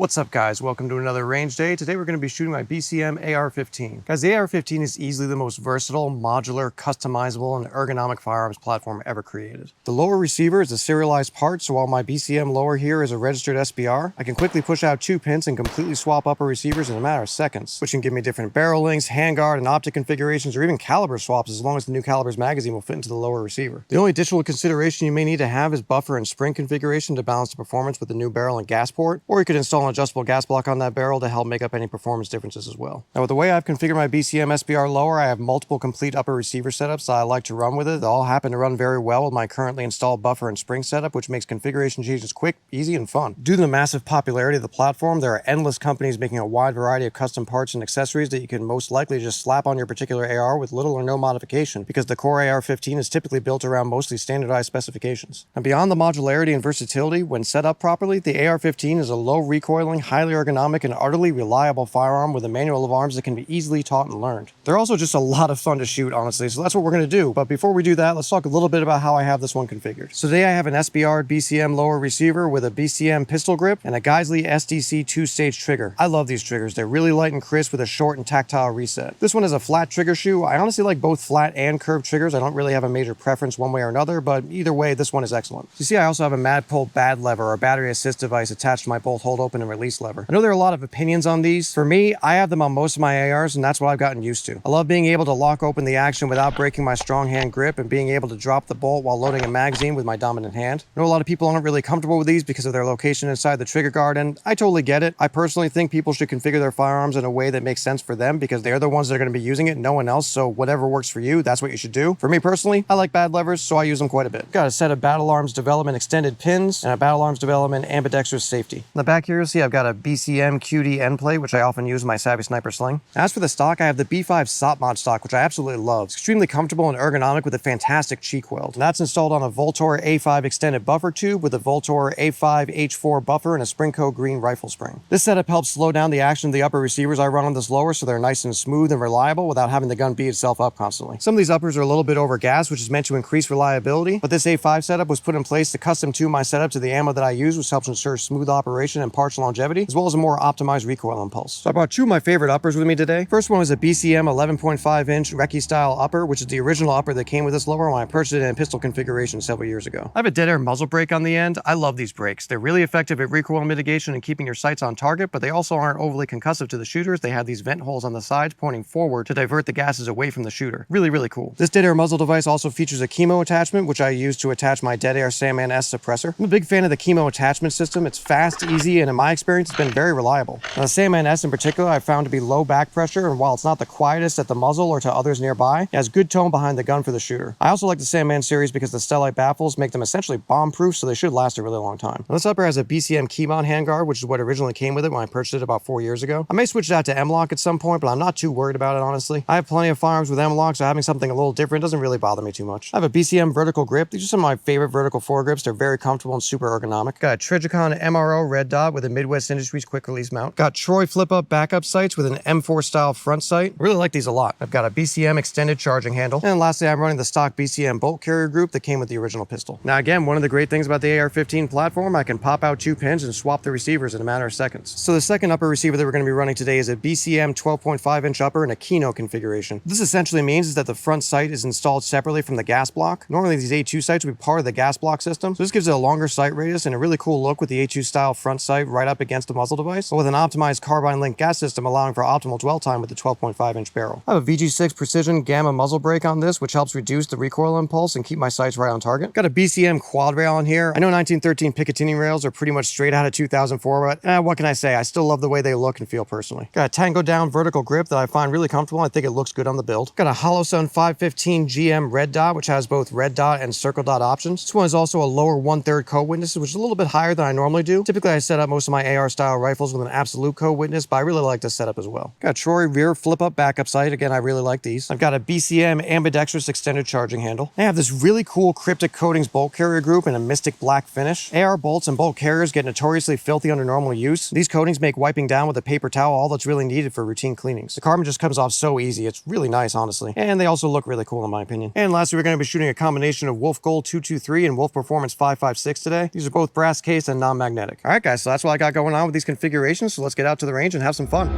What's up guys, welcome to another range day. Today we're going to be shooting my BCM AR-15. Guys, the AR-15 is easily the most versatile, modular, customizable, and ergonomic firearms platform ever created. The lower receiver is a serialized part, so while my BCM lower here is a registered SBR, I can quickly push out 2 pins and completely swap upper receivers in a matter of seconds, which can give me different barrel lengths, handguard, and optic configurations, or even caliber swaps as long as the new caliber's magazine will fit into the lower receiver. The only additional consideration you may need to have is buffer and spring configuration to balance the performance with the new barrel and gas port, or you could install an adjustable gas block on that barrel to help make up any performance differences as well. Now with the way I've configured my BCM SBR lower, I have multiple complete upper receiver setups that I like to run with it. They all happen to run very well with my currently installed buffer and spring setup, which makes configuration changes quick, easy, and fun. Due to the massive popularity of the platform, there are endless companies making a wide variety of custom parts and accessories that you can most likely just slap on your particular AR with little or no modification, because the core AR-15 is typically built around mostly standardized specifications. And beyond the modularity and versatility, when set up properly, the AR-15 is a low recoiling, highly ergonomic, and utterly reliable firearm with a manual of arms that can be easily taught and learned. They're also just a lot of fun to shoot, honestly, so that's what we're going to do. But before we do that, let's talk a little bit about how I have this one configured. So today I have an SBR BCM lower receiver with a BCM pistol grip and a Geissele SD-C 2-stage trigger. I love these triggers. They're really light and crisp with a short and tactile reset. This one is a flat trigger shoe. I honestly like both flat and curved triggers. I don't really have a major preference one way or another, but either way, this one is excellent. You see, I also have a Magpul BAD Lever, or battery assist device, attached to my bolt hold open and release lever. I know there are a lot of opinions on these. For me, I have them on most of my ARs, and that's what I've gotten used to. I love being able to lock open the action without breaking my strong hand grip and being able to drop the bolt while loading a magazine with my dominant hand. I know a lot of people aren't really comfortable with these because of their location inside the trigger guard, and I totally get it. I personally think people should configure their firearms in a way that makes sense for them because they're the ones that are going to be using it, no one else, so whatever works for you, that's what you should do. For me personally, I like bad levers, so I use them quite a bit. Got a set of Battle Arms Development extended pins and a Battle Arms Development ambidextrous safety. In the back here, you'll see I've got a BCM QD end plate, which I often use in my Savvy Sniper sling. As for the stock, I have the B5 Sopmod stock, which I absolutely love. It's extremely comfortable and ergonomic with a fantastic cheek weld. And that's installed on a VLTOR A5 extended buffer tube with a VLTOR A5 H4 buffer and a Springco green rifle spring. This setup helps slow down the action of the upper receivers I run on this lower so they're nice and smooth and reliable without having the gun beat itself up constantly. Some of these uppers are a little bit over gas, which is meant to increase reliability, but this A5 setup was put in place to custom tune my setup to the ammo that I use, which helps ensure smooth operation and parts longevity, as well as a more optimized recoil impulse. So I brought 2 of my favorite uppers with me today. First one was a BCM 11.5 inch Recce style upper, which is the original upper that came with this lower when I purchased it in pistol configuration several years ago. I have a Dead Air muzzle brake on the end. I love these brakes. They're really effective at recoil mitigation and keeping your sights on target, but they also aren't overly concussive to the shooters. They have these vent holes on the sides pointing forward to divert the gases away from the shooter. Really, really cool. This Dead Air muzzle device also features a KeyMo attachment, which I use to attach my Dead Air Sandman-S suppressor. I'm a big fan of the KeyMo attachment system. It's fast, easy, and in my experience, it's been very reliable. Now, the Sandman-S in particular, I've found to be low back pressure, and while it's not the quietest at the muzzle or to others nearby, it has good tone behind the gun for the shooter. I also like the Sandman series because the Stellite baffles make them essentially bomb-proof, so they should last a really long time. Now, this upper has a BCM KeyMod handguard, which is what originally came with it when I purchased it about 4 years ago. I may switch that to M-Lock at some point, but I'm not too worried about it, honestly. I have plenty of firearms with M-Lock, so having something a little different doesn't really bother me too much. I have a BCM vertical grip. These are some of my favorite vertical foregrips. They're very comfortable and super ergonomic. Got a Trijicon MRO red dot with a Midwest Industries quick release mount. Got Troy flip-up backup sights with an M4 style front sight. I really like these a lot. I've got a BCM extended charging handle. And lastly, I'm running the stock BCM bolt carrier group that came with the original pistol. Now again, one of the great things about the AR-15 platform, I can pop out 2 pins and swap the receivers in a matter of seconds. So the second upper receiver that we're going to be running today is a BCM 12.5 inch upper in a Kino configuration. What this essentially means is that the front sight is installed separately from the gas block. Normally these A2 sights would be part of the gas block system, so this gives it a longer sight radius and a really cool look with the A2 style front sight right up against the muzzle device, but with an optimized carbine link gas system allowing for optimal dwell time with the 12.5 inch barrel. I have a VG6 Precision Gamma muzzle brake on this, which helps reduce the recoil impulse and keep my sights right on target. Got a BCM quad rail on here. I know 1913 Picatinny rails are pretty much straight out of 2004, but what can I say? I still love the way they look and feel personally. Got a TangoDown vertical grip that I find really comfortable. I think it looks good on the build. Got a Holosun 515 GM red dot, which has both red dot and circle dot options. This one is also a lower 1/3 code witness, which is a little bit higher than I normally do. Typically, I set up most of my AR style rifles with an absolute code witness, but I really like this setup as well. Got a Troy rear flip-up backup sight. Again, I really like these. I've got a BCM ambidextrous extended charging handle. I have this really cool Cryptic coatings bolt carrier group in a mystic black finish. AR bolts and bolt carriers get notoriously filthy under normal use. These coatings make wiping down with a paper towel all that's really needed for routine cleanings. The carbon just comes off so easy. It's really nice, honestly. And they also look really cool in my opinion. And lastly, we're going to be shooting a combination of Wolf Gold 223 and Wolf Performance 556 today. These are both brass case and non-magnetic. All right, guys, so that's what I got got going on with these configurations, so let's get out to the range and have some fun.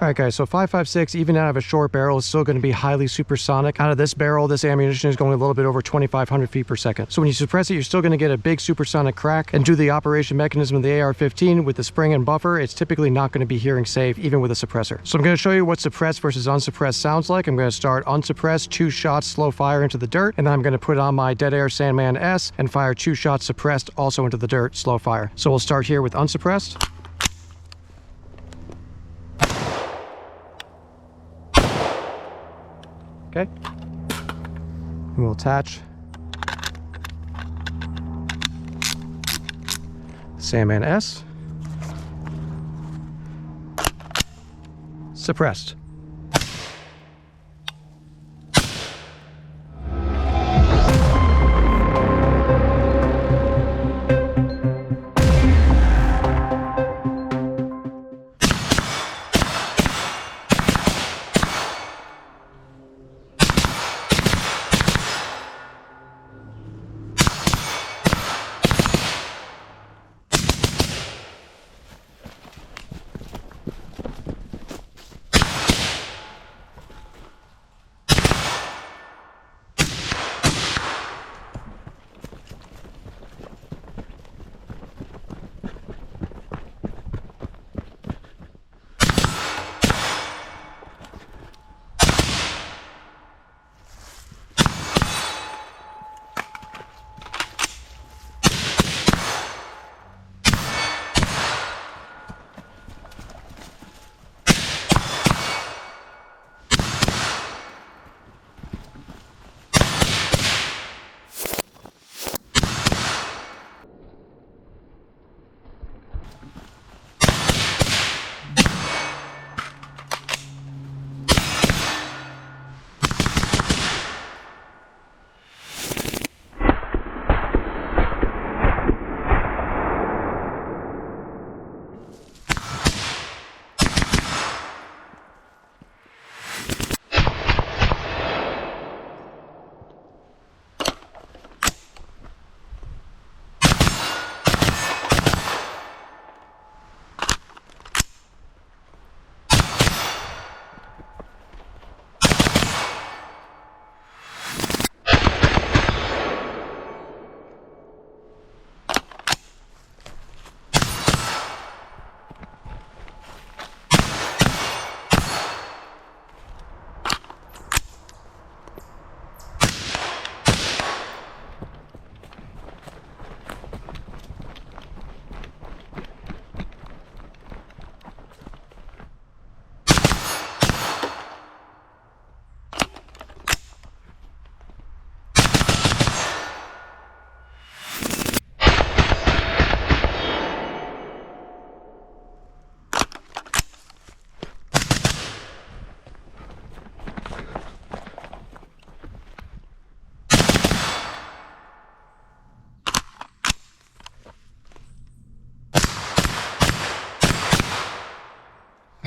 All right, guys, so 5.56, even out of a short barrel, is still going to be highly supersonic. Out of this barrel, this ammunition is going a little bit over 2,500 feet per second. So when you suppress it, you're still going to get a big supersonic crack. And due to the operation mechanism of the AR-15 with the spring and buffer, it's typically not going to be hearing safe, even with a suppressor. So I'm going to show you what suppressed versus unsuppressed sounds like. I'm going to start unsuppressed, 2 shots, slow fire into the dirt. And then I'm going to put on my Dead Air Sandman-S and fire 2 shots suppressed, also into the dirt, slow fire. So we'll start here with unsuppressed. Okay. And we'll attach Sandman-S. Suppressed.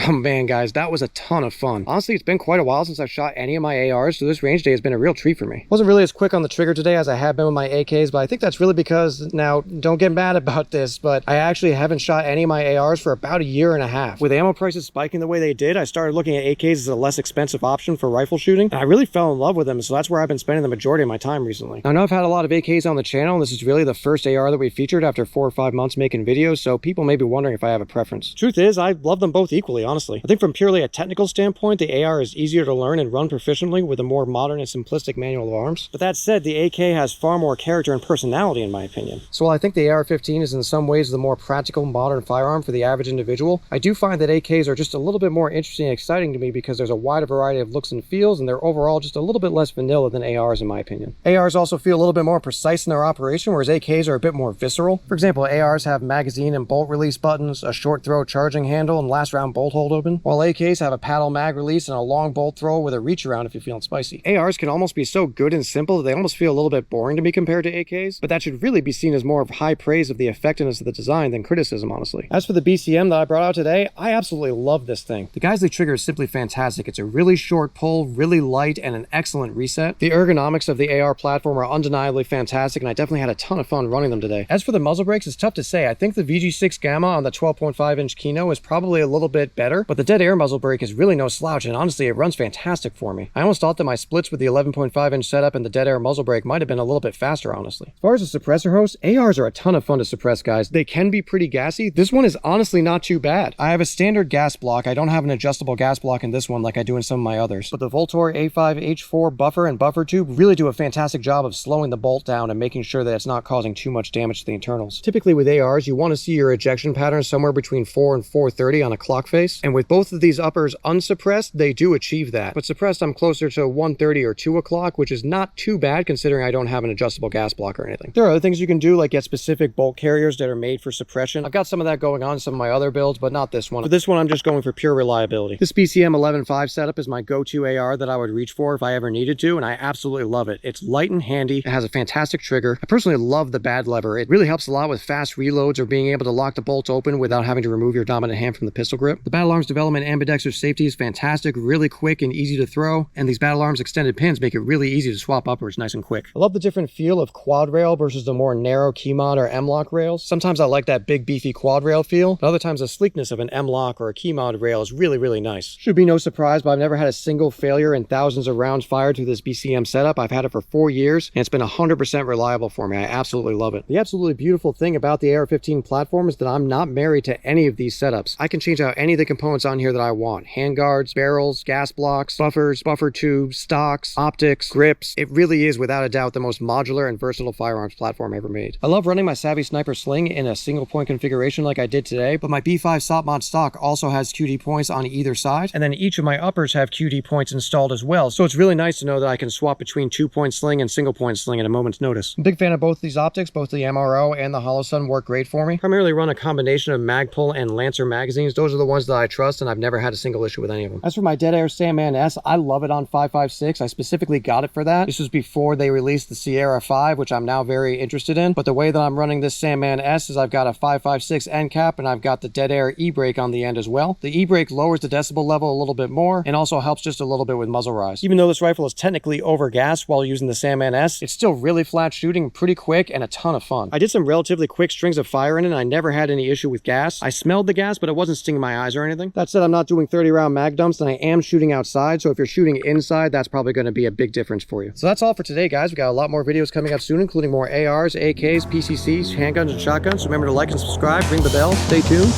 Oh man, guys, that was a ton of fun. Honestly, it's been quite a while since I've shot any of my ARs, so this range day has been a real treat for me. Wasn't really as quick on the trigger today as I have been with my AKs, but I think that's really because, now, don't get mad about this, but I actually haven't shot any of my ARs for about 1.5 years. With ammo prices spiking the way they did, I started looking at AKs as a less expensive option for rifle shooting, and I really fell in love with them, so that's where I've been spending the majority of my time recently. Now, I know I've had a lot of AKs on the channel, and this is really the first AR that we featured after 4 or 5 months making videos, so people may be wondering if I have a preference. Truth is, I love them both equally, honestly. I think from purely a technical standpoint, the AR is easier to learn and run proficiently with a more modern and simplistic manual of arms. But that said, the AK has far more character and personality in my opinion. So while I think the AR-15 is in some ways the more practical modern firearm for the average individual, I do find that AKs are just a little bit more interesting and exciting to me because there's a wider variety of looks and feels, and they're overall just a little bit less vanilla than ARs in my opinion. ARs also feel a little bit more precise in their operation, whereas AKs are a bit more visceral. For example, ARs have magazine and bolt release buttons, a short throw charging handle, and last round bolt hold open, while AKs have a paddle mag release and a long bolt throw with a reach around if you're feeling spicy. ARs can almost be so good and simple that they almost feel a little bit boring to me compared to AKs, but that should really be seen as more of high praise of the effectiveness of the design than criticism, honestly. As for the BCM that I brought out today, I absolutely love this thing. The Geissele trigger is simply fantastic. It's a really short pull, really light, and an excellent reset. The ergonomics of the AR platform are undeniably fantastic, and I definitely had a ton of fun running them today. As for the muzzle brakes, it's tough to say. I think the VG6 Gamma on the 12.5 inch Kino is probably a little bit better, better, but the Dead Air muzzle brake is really no slouch, and honestly, it runs fantastic for me. I almost thought that my splits with the 11.5-inch setup and the Dead Air muzzle brake might have been a little bit faster, honestly. As far as the suppressor host, ARs are a ton of fun to suppress, guys. They can be pretty gassy. This one is honestly not too bad. I have a standard gas block. I don't have an adjustable gas block in this one like I do in some of my others, but the VLTOR A5 H4 buffer and buffer tube really do a fantastic job of slowing the bolt down and making sure that it's not causing too much damage to the internals. Typically with ARs, you want to see your ejection pattern somewhere between 4 and 430 on a clock face, and with both of these uppers unsuppressed, they do achieve that, but suppressed I'm closer to 130 or 2 o'clock, which is not too bad considering I don't have an adjustable gas block or anything. There are other things you can do, like get specific bolt carriers that are made for suppression. I've got some of that going on in some of my other builds, but not this one. For this one, I'm just going for pure reliability. This BCM 11.5 setup is my go-to AR that I would reach for if I ever needed to, and I absolutely love it. It's light and handy. It has a fantastic trigger. I personally love the BAD lever. It really helps a lot with fast reloads or being able to lock the bolts open without having to remove your dominant hand from the pistol grip. The Battle Arms development ambidextrous safety is fantastic, really quick and easy to throw, and these Battle Arms extended pins make it really easy to swap upwards nice and quick. I love the different feel of quad rail versus the more narrow KeyMod or M-Lock rails. Sometimes I like that big beefy quad rail feel, but other times the sleekness of an M-Lock or a KeyMod rail is really, really nice. Should be no surprise, but I've never had a single failure in thousands of rounds fired through this BCM setup. I've had it for 4 years, and it's been 100% reliable for me. I absolutely love it. The absolutely beautiful thing about the AR-15 platform is that I'm not married to any of these setups. I can change out any of the components on here that I want. Handguards, barrels, gas blocks, buffers, buffer tubes, stocks, optics, grips. It really is without a doubt the most modular and versatile firearms platform ever made. I love running my Savvy Sniper sling in a single point configuration like I did today, but my B5 Sopmod stock also has QD points on either side, and then each of my uppers have QD points installed as well, so it's really nice to know that I can swap between 2-point sling and single point sling at a moment's notice. I'm a big fan of both these optics. Both the MRO and the Holosun work great for me. Primarily run a combination of Magpul and Lancer magazines. Those are the ones that I trust, and I've never had a single issue with any of them. As for my Dead Air Sandman-S, I love it on 5.56. I specifically got it for that. This was before they released the Sierra 5, which I'm now very interested in, but the way that I'm running this Sandman-S is I've got a 5.56 end cap, and I've got the Dead Air e-brake on the end as well. The e-brake lowers the decibel level a little bit more and also helps just a little bit with muzzle rise. Even though this rifle is technically over-gassed while using the Sandman-S, it's still really flat shooting, pretty quick, and a ton of fun. I did some relatively quick strings of fire in it, and I never had any issue with gas. I smelled the gas, but it wasn't stinging my eyes or anything. That said, I'm not doing 30-round mag dumps, and I am shooting outside, so if you're shooting inside, that's probably going to be a big difference for you. So that's all for today, guys. We got a lot more videos coming up soon, including more ARs, AKs, PCCs, handguns, and shotguns. So remember to like and subscribe, ring the bell, stay tuned,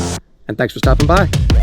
and thanks for stopping by.